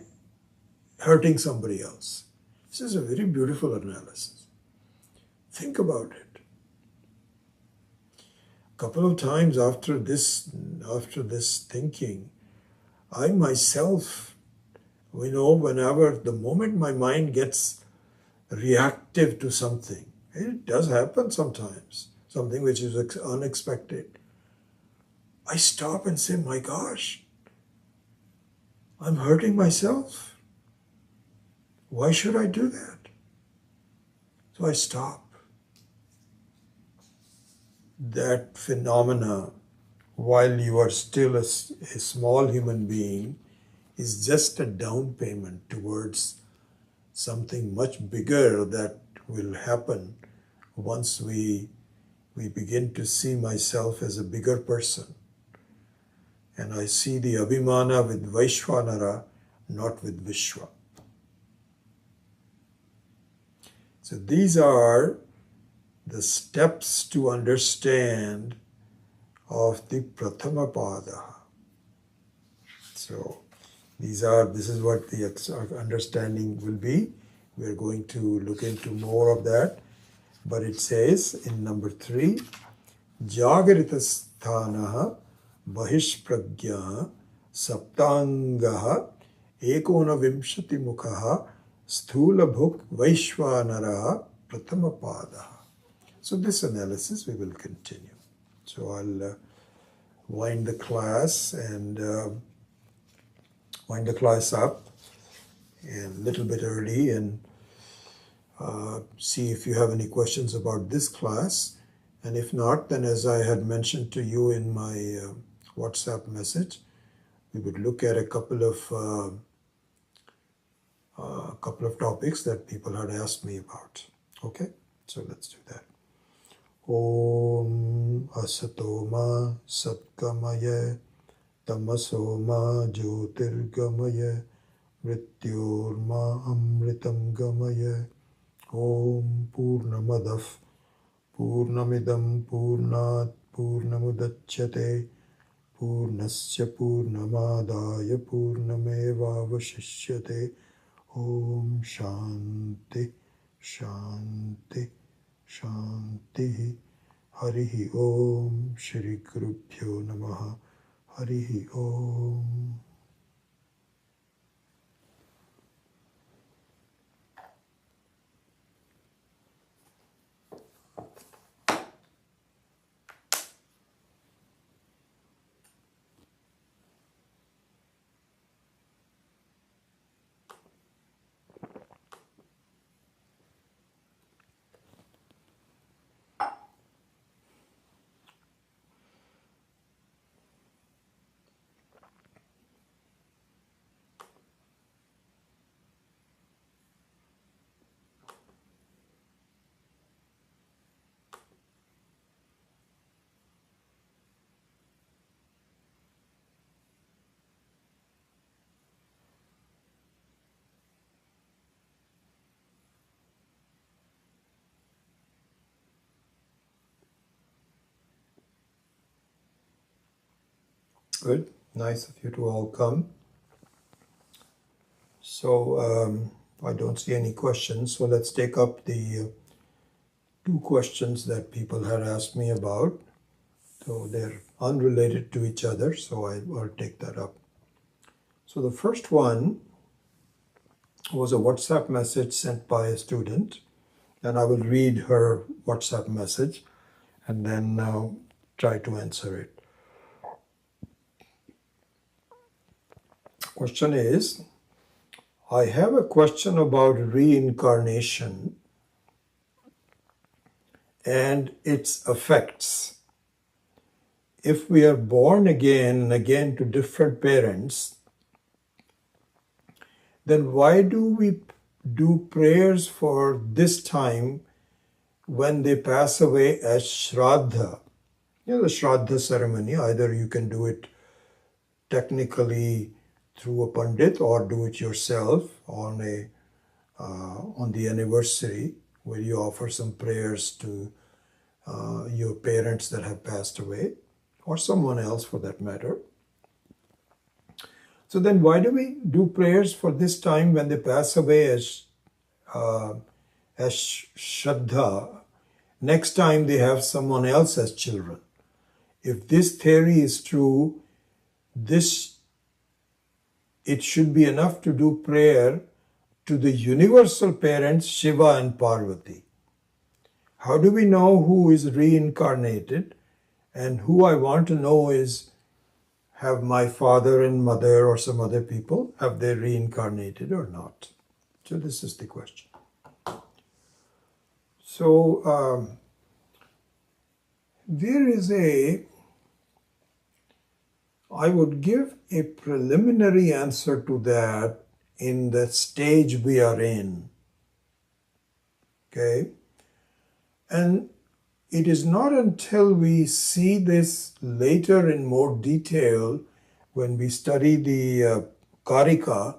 hurting somebody else. This is a very beautiful analysis. Think about it. A couple of times after this thinking, I myself, whenever the moment my mind gets reactive to something, it does happen sometimes, something which is unexpected, I stop and say, my gosh, I'm hurting myself. Why should I do that? So I stop. That phenomena, while you are still a small human being, is just a down payment towards something much bigger that will happen once we begin to see myself as a bigger person. And I see the Abhimana with Vaishwanara, not with Vishwa. So these are the steps to understand of the Prathama Pada. So this is what the understanding will be. We are going to look into more of that. But it says in number 3, Jagarita Sthanaha Bahishpragya Saptangaha Ekona Vimshati Mukhaha Sthula Bhuk Vaishwanara Prathama Pada. So this analysis we will continue. So I'll wind the class up a little bit early and see if you have any questions about this class. And if not, then as I had mentioned to you in my WhatsApp message, we would look at a couple of topics that people had asked me about. Okay, so let's do that. Om Asatoma Satkamaya Tamasoma Jyotirgamaya Mrityorma Amritam Gamaya Om Purnamadav Purnamidam Purnat Purnamudachyate Purnasya Purnamadaya Purnameva Vashishyate Om Shanti Shanti Shanti Harihi Om Shri Gurubhyo Namaha Harihi Om. Good. Nice of you to all come. So I don't see any questions. So let's take up the 2 questions that people had asked me about. So they're unrelated to each other, so I'll take that up. So the first one was a WhatsApp message sent by a student, and I will read her WhatsApp message and then try to answer it. Question is, I have a question about reincarnation and its effects. If we are born again and again to different parents, then why do we do prayers for this time when they pass away as Shraddha? The Shraddha ceremony, either you can do it technically through a pandit or do it yourself on the anniversary, where you offer some prayers to your parents that have passed away, or someone else for that matter. So then why do we do prayers for this time when they pass away as Shraddha? Next time they have someone else as children. If this theory is true, it should be enough to do prayer to the universal parents, Shiva and Parvati. How do we know who is reincarnated? And who I want to know is, have my father and mother or some other people, have they reincarnated or not? So this is the question. So there is I would give a preliminary answer to that in the stage we are in. Okay? And it is not until we see this later in more detail, when we study the Karika,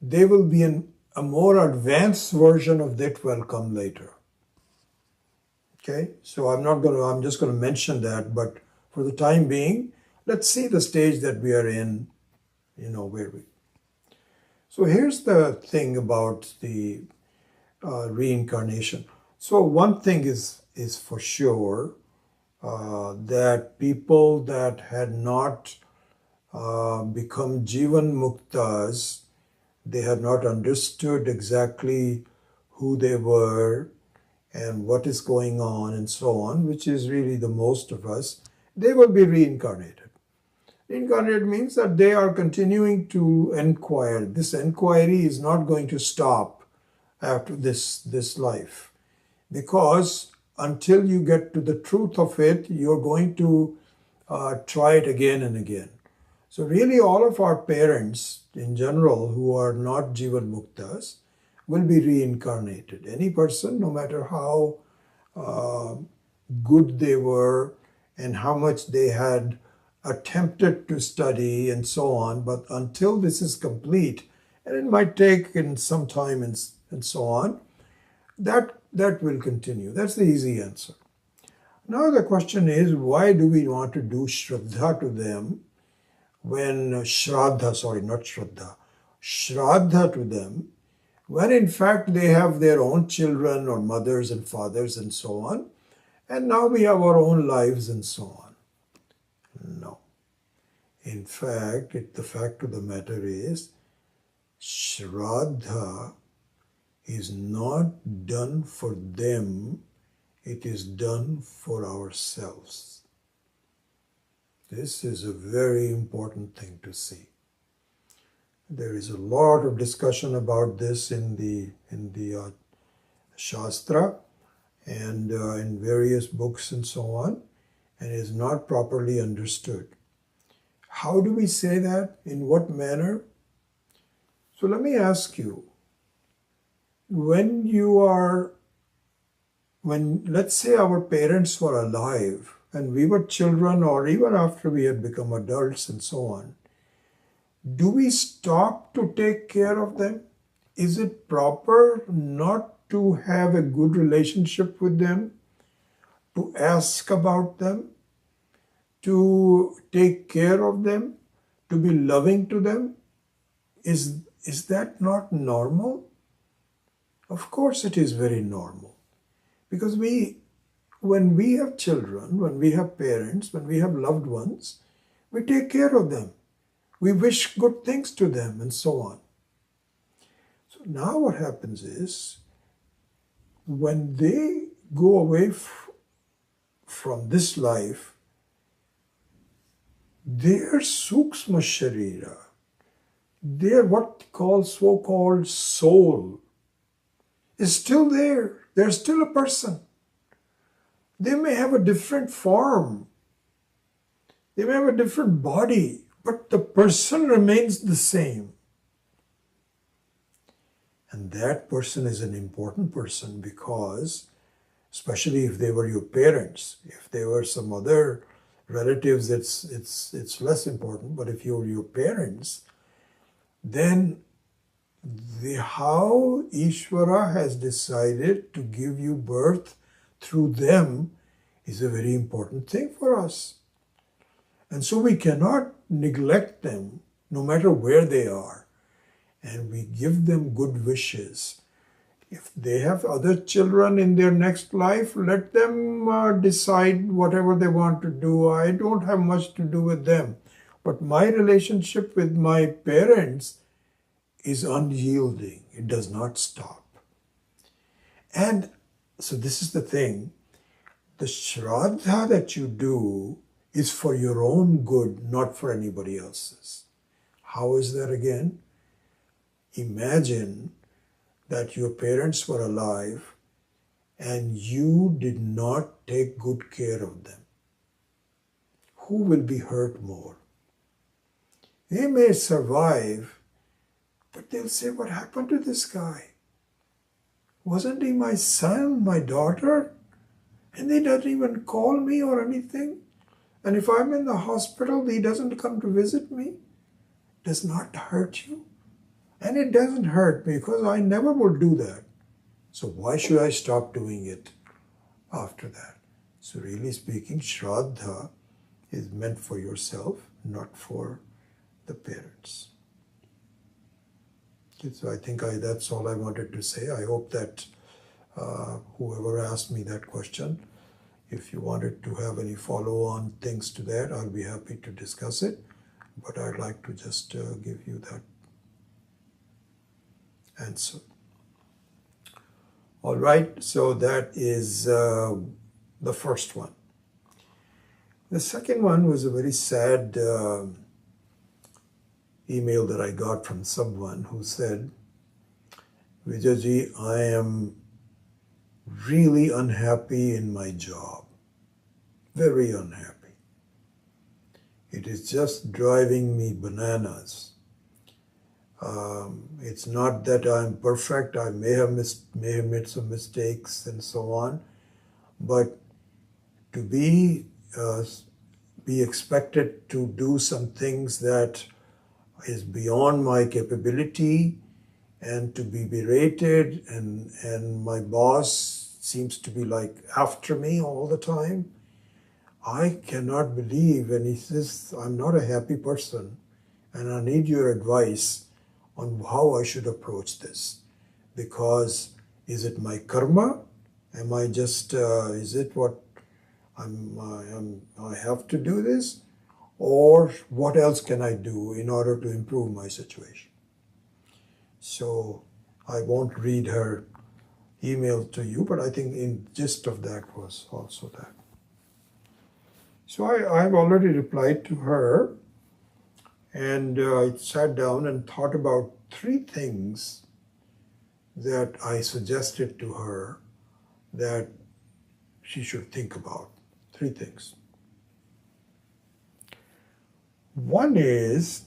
there will be a more advanced version of that will come later. Okay, so I'm just going to mention that, but for the time being, let's see the stage that we are in, So here's the thing about the reincarnation. So one thing is for sure, that people that had not become Jivan Muktas, they had not understood exactly who they were and what is going on and so on, which is really the most of us, they will be reincarnated. Reincarnated means that they are continuing to inquire. This inquiry is not going to stop after this life, because until you get to the truth of it, you're going to try it again and again. So really all of our parents in general who are not Jivan Muktas will be reincarnated. Any person, no matter how good they were and how much they had attempted to study and so on, but until this is complete, and it might take in some time and so on, that will continue. That's the easy answer. Now the question is, why do we want to do Shraddha to them when Shraddha to them, when in fact they have their own children or mothers and fathers and so on, and now we have our own lives and so on? No. In fact, the fact of the matter is, Shraddha is not done for them, it is done for ourselves. This is a very important thing to see. There is a lot of discussion about this in the Shastra and in various books and so on, and is not properly understood. How do we say that? In what manner? So let me ask you, when let's say our parents were alive and we were children, or even after we had become adults and so on, do we stop to take care of them? Is it proper not to have a good relationship with them, to ask about them, to take care of them, to be loving to them? Is that not normal? Of course it is very normal. Because when we have children, when we have parents, when we have loved ones, we take care of them. We wish good things to them and so on. So now what happens is, when they go away from this life, their sukshma sharira, their what so-called soul, is still there. They're still a person. They may have a different form. They may have a different body, but the person remains the same. And that person is an important person, because, especially if they were your parents, if they were some other relatives, it's less important. But if you're your parents, then how Ishvara has decided to give you birth through them is a very important thing for us. And so we cannot neglect them no matter where they are. And we give them good wishes. If they have other children in their next life, let them decide whatever they want to do. I don't have much to do with them. But my relationship with my parents is unyielding. It does not stop. And so this is the thing. The shraddha that you do is for your own good, not for anybody else's. How is that again? Imagine that your parents were alive and you did not take good care of them. Who will be hurt more? They may survive, but they'll say, what happened to this guy? Wasn't he my son, my daughter? And he doesn't even call me or anything. And if I'm in the hospital, he doesn't come to visit me. Does not hurt you? And it doesn't hurt me because I never will do that. So why should I stop doing it after that? So really speaking, shraddha is meant for yourself, not for the parents. Okay, so I think that's all I wanted to say. I hope that whoever asked me that question, if you wanted to have any follow-on things to that, I'll be happy to discuss it. But I'd like to just give you that answer. All right, so that is the first one. The second one was a very sad email that I got from someone who said, Vijayji, I am really unhappy in my job. Very unhappy. It is just driving me bananas. It's not that I'm perfect. I may have made some mistakes and so on, but to be expected to do some things that is beyond my capability, and to be berated, and my boss seems to be like after me all the time. I cannot believe, and he says, I'm not a happy person, and I need your advice on how I should approach this. Because is it my karma? Am I just, is it what I have to do this? Or what else can I do in order to improve my situation? So I won't read her email to you, but I think in gist of that was also that. So I've already replied to her, and I sat down and thought about 3 things that I suggested to her that she should think about. 3 things. One is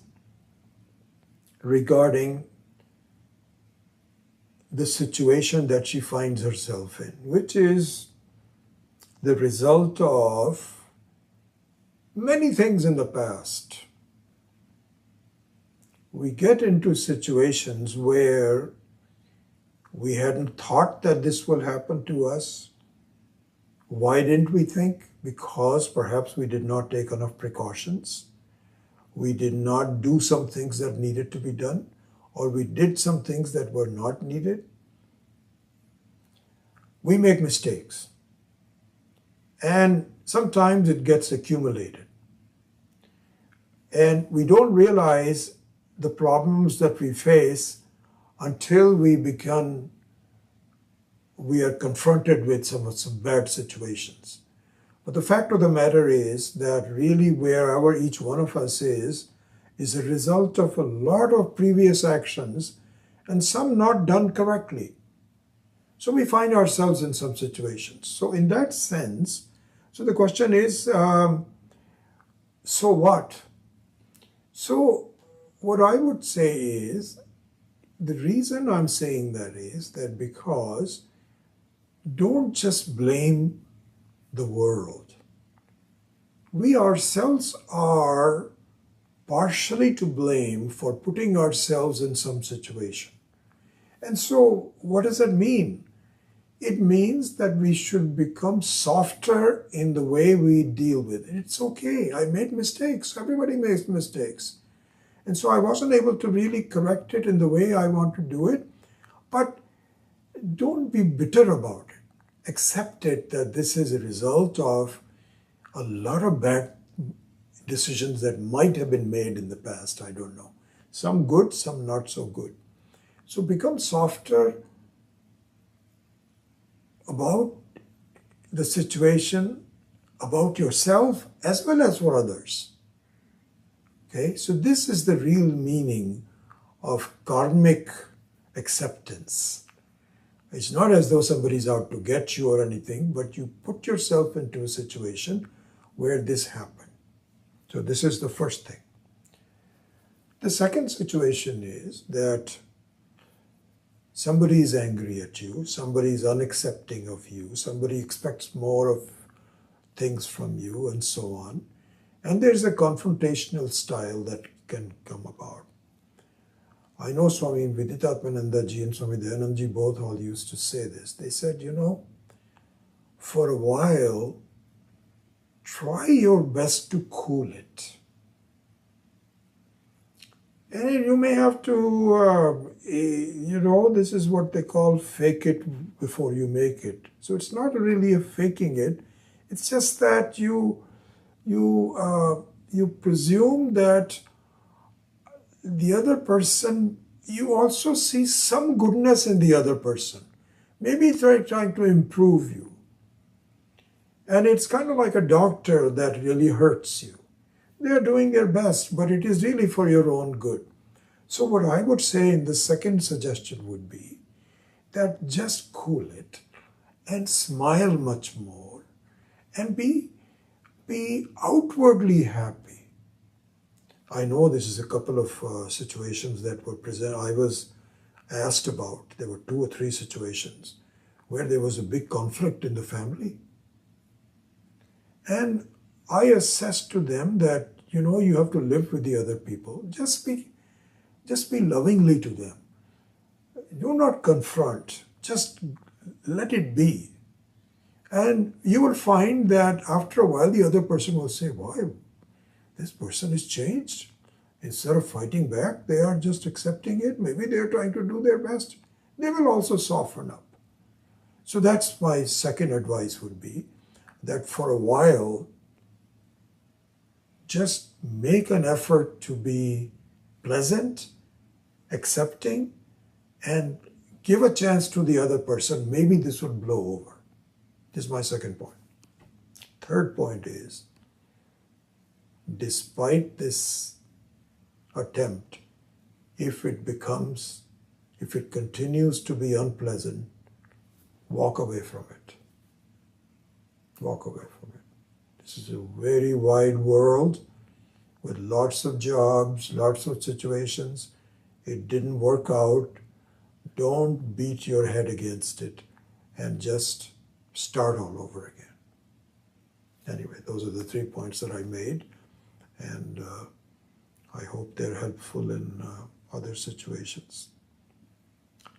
regarding the situation that she finds herself in, which is the result of many things in the past. We get into situations where we hadn't thought that this will happen to us. Why didn't we think? Because perhaps we did not take enough precautions. We did not do some things that needed to be done, or we did some things that were not needed. We make mistakes, and sometimes it gets accumulated. And we don't realize the problems that we face until we are confronted with some bad situations. But the fact of the matter is that really wherever each one of us is a result of a lot of previous actions and some not done correctly. So we find ourselves in some situations. So in that sense, so the question is, so what? So what I would say is, the reason I'm saying that is that because don't just blame the world. we ourselves are partially to blame for putting ourselves in some situation. And so, what does that mean? It means that we should become softer in the way we deal with it. It's okay. I made mistakes. Everybody makes mistakes. And so I wasn't able to really correct it in the way I want to do it. But don't be bitter about it. Accept it that this is a result of a lot of bad decisions that might have been made in the past. I don't know. Some good, some not so good. So become softer about the situation, about yourself, as well as for others. Okay, so this is the real meaning of karmic acceptance. It's not as though somebody's out to get you or anything, but you put yourself into a situation where this happened. So this is the first thing. The second situation is that somebody is angry at you, somebody is unaccepting of you, somebody expects more of things from you, and so on. And there's a confrontational style that can come about. I know Swami Viditatmananda ji and Swami Dayanand ji both all used to say this. They said, for a while, try your best to cool it. And you may have to, this is what they call fake it before you make it. So it's not really a faking it. It's just that you presume that the other person, you also see some goodness in the other person. Maybe they're trying to improve you. And it's kind of like a doctor that really hurts you. They're doing their best, but it is really for your own good. So what I would say in the second suggestion would be that just cool it and smile much more and be outwardly happy. I know this is a couple of situations that were present. I was asked about. There were 2 or 3 situations where there was a big conflict in the family. And I assessed to them that, you have to live with the other people. Just be lovingly to them. Do not confront. Just let it be. And you will find that after a while, the other person will say, why? This person is changed. Instead of fighting back, they are just accepting it. Maybe they are trying to do their best. They will also soften up. So that's my second advice would be that for a while, just make an effort to be pleasant, accepting, and give a chance to the other person. Maybe this will blow over. This is my second point. Third point is, despite this attempt, if it continues to be unpleasant, walk away from it. Walk away from it. This is a very wide world with lots of jobs, lots of situations. It didn't work out. Don't beat your head against it and just start all over again. Anyway, those are the 3 points that I made, and I hope they're helpful in other situations.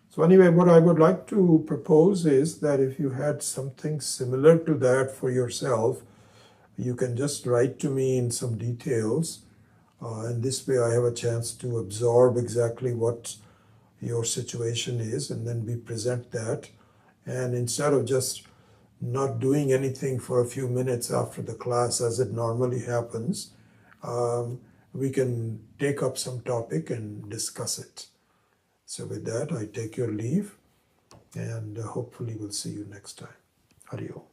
So anyway, what I would like to propose is that if you had something similar to that for yourself, you can just write to me in some details. And this way I have a chance to absorb exactly what your situation is, and then we present that. And instead of just not doing anything for a few minutes after the class, as it normally happens, we can take up some topic and discuss it. So with that, I take your leave, and hopefully we'll see you next time. Hari Om.